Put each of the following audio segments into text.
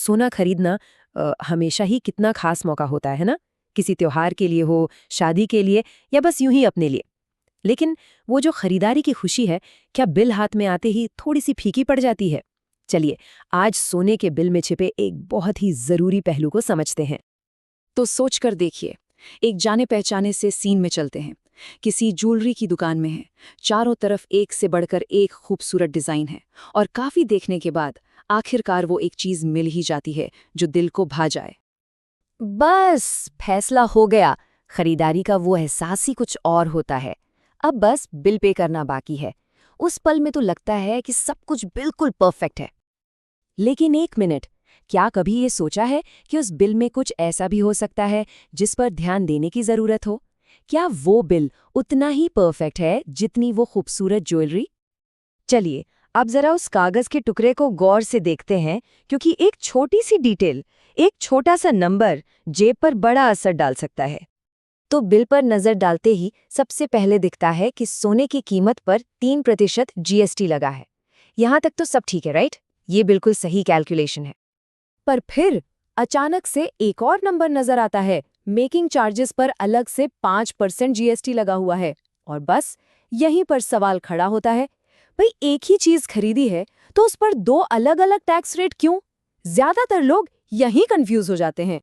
सोना खरीदना हमेशा ही कितना खास मौका होता है ना? किसी त्योहार के लिए हो, शादी के लिए या बस यूं ही अपने लिए। लेकिन वो जो खरीदारी की खुशी है, क्या बिल हाथ में आते ही थोड़ी सी फीकी पड़ जाती है? चलिए, आज सोने के बिल में छिपे एक बहुत ही जरूरी पहलू को समझते हैं। तो सोच कर देखिए, एक जाने पहचाने से सीन में चलते हैं। किसी ज्वेलरी की दुकान में है, चारों तरफ एक से बढ़कर एक खूबसूरत डिजाइन है और काफी देखने के बाद आखिरकार वो एक चीज मिल ही जाती है जो दिल को भा जाए। बस फैसला हो गया। खरीदारी का वो एहसास ही कुछ और होता है। अब बस बिल पे करना बाकी है। उस पल में तो लगता है कि सब कुछ बिल्कुल परफेक्ट है। लेकिन एक मिनट, क्या कभी ये सोचा है कि उस बिल में कुछ ऐसा भी हो सकता है जिस पर ध्यान देने की जरूरत हो? क्या वो बिल उतना ही परफेक्ट है जितनी वो खूबसूरत ज्वेलरी? चलिए, अब जरा उस कागज के टुकड़े को गौर से देखते हैं, क्योंकि एक छोटी सी डिटेल, एक छोटा सा नंबर जेब पर बड़ा असर डाल सकता है। तो बिल पर नजर डालते ही सबसे पहले दिखता है कि सोने की कीमत पर 3% जीएसटी लगा है। यहां तक तो सब ठीक है, राइट? ये बिल्कुल सही कैलकुलेशन है। पर फिर अचानक से एक और नंबर नजर आता है। मेकिंग चार्जेस पर अलग से 5% जीएसटी लगा हुआ है। और बस यहीं पर सवाल खड़ा होता है, भाई एक ही चीज खरीदी है तो उस पर 2 अलग-अलग टैक्स रेट क्यों? ज्यादातर लोग यहीं कंफ्यूज हो जाते हैं।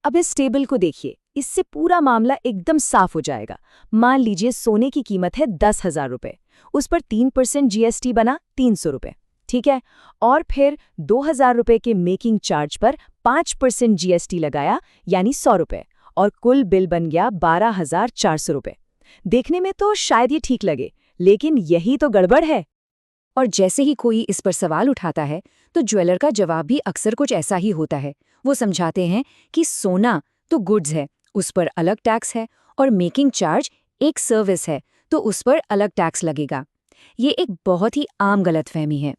अब इस टेबल को देखिए, इससे पूरा मामला एकदम साफ हो जाएगा। मान लीजिए सोने की कीमत है 10,000 रुपए, उस पर 3% जीएसटी बना 300 रुपए, ठीक है? और फिर 2,000 रुपए के मेकिंग चार्ज पर 5% जीएसटी लगाया, यानी 100 रुपए, और कुल बिल बन गया 12,400 रुपए। देखने में तो शायद ये ठीक लगे, लेकिन यही तो गड़बड़ है। और जैसे ही कोई इस पर सवाल उठाता है, तो ज्वेलर का जवाब भी अक्सर कुछ ऐसा ही होता है। वो समझाते हैं कि सोना तो गुड्स है, उस पर अलग टैक्स है, और मेकिंग चार्ज एक सर्विस है, तो उस पर अलग टैक्स लगेगा। ये एक बहुत ही आम गलतफहमी है।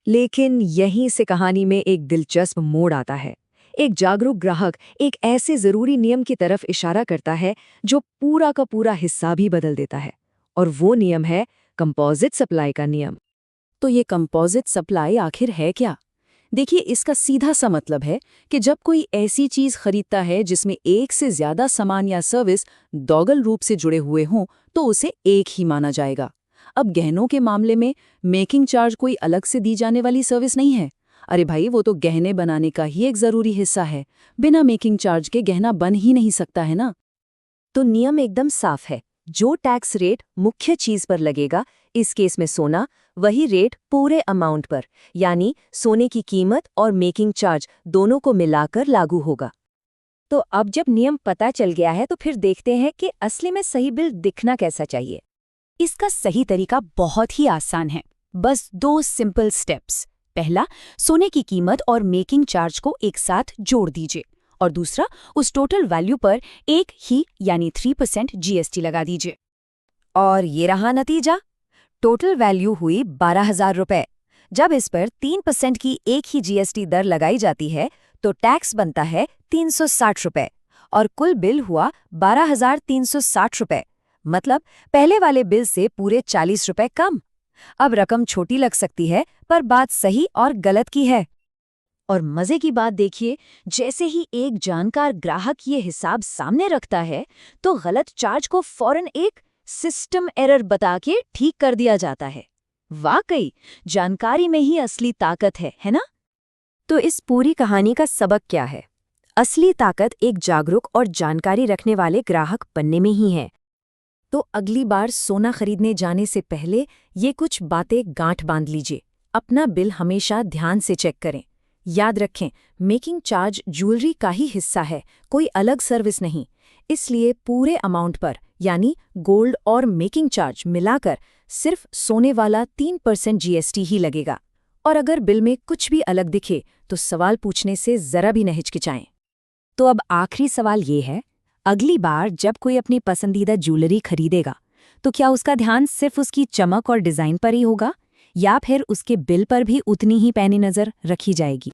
लेकिन यहीं से कहानी में एक दिलचस्प मोड़ आता है। एक जागरूक ग्राहक एक ऐसे जरूरी नियम की तरफ इशारा करता है जो पूरा का पूरा हिस्सा भी बदल देता है। और वो नियम है कंपोजिट सप्लाई का नियम। तो ये कंपोजिट सप्लाई आखिर है क्या? देखिए, इसका सीधा सा मतलब है कि जब कोई ऐसी चीज खरीदता है जिसमें एक से ज्यादा सामान या सर्विस दोगल रूप से जुड़े हुए हों, तो उसे एक ही माना जाएगा। अब गहनों के मामले में मेकिंग चार्ज कोई अलग से दी जाने वाली सर्विस नहीं है। अरे भाई, वो तो गहने बनाने का ही एक जरूरी हिस्सा है। बिना मेकिंग चार्ज के गहना बन ही नहीं सकता है ना। तो नियम एकदम साफ है। जो टैक्स रेट मुख्य चीज पर लगेगा, इस केस में सोना, वही रेट पूरे अमाउंट पर, यानी सोने की कीमत और मेकिंग चार्ज दोनों को मिलाकर लागू होगा। तो अब जब नियम पता चल गया है, तो फिर देखते हैं कि असली में सही बिल दिखना कैसा चाहिए। इसका सही तरीका बहुत ही आसान है। बस 2 सिंपल स्टेप्स। पहला, सोने की कीमत और मेकिंग चार्ज को एक साथ जोड़ दीजिए, और दूसरा, उस टोटल वैल्यू पर एक ही यानी 3% जीएसटी लगा दीजिए। और ये रहा नतीजा। टोटल वैल्यू हुई 12,000 रुपए। जब इस पर 3% की एक ही जीएसटी दर लगाई जाती है, तो टैक्स बनता है 360 रुपए, और कुल बिल हुआ 12,360 रुपए। मतलब पहले वाले बिल से पूरे 40 रुपए कम। अब रकम छोटी लग सकती है, पर बात सही और गलत की है। और मजे की बात देखिए, जैसे ही एक जानकार ग्राहक ये हिसाब सामने रखता है, तो गलत चार्ज को फौरन एक सिस्टम एरर बता के ठीक कर दिया जाता है। वाकई जानकारी में ही असली ताकत है ना? तो इस पूरी कहानी का सबक क्या है? असली ताकत एक जागरूक और जानकारी रखने वाले ग्राहक बनने में ही है। तो अगली बार सोना खरीदने जाने से पहले ये कुछ बातें गांठ बांध लीजिए। अपना बिल हमेशा ध्यान से चेक करें। याद रखें, मेकिंग चार्ज ज्वेलरी का ही हिस्सा है, कोई अलग सर्विस नहीं। इसलिए पूरे अमाउंट पर, यानी गोल्ड और मेकिंग चार्ज मिलाकर, सिर्फ सोने वाला 3% जीएसटी ही लगेगा। और अगर बिल में कुछ भी अलग दिखे, तो सवाल पूछने से जरा भी न हिचकिचाएं। तो अब आखिरी सवाल ये है, अगली बार जब कोई अपनी पसंदीदा ज्वेलरी खरीदेगा, तो क्या उसका ध्यान सिर्फ उसकी चमक और डिज़ाइन पर ही होगा, या फिर उसके बिल पर भी उतनी ही पैनी नज़र रखी जाएगी?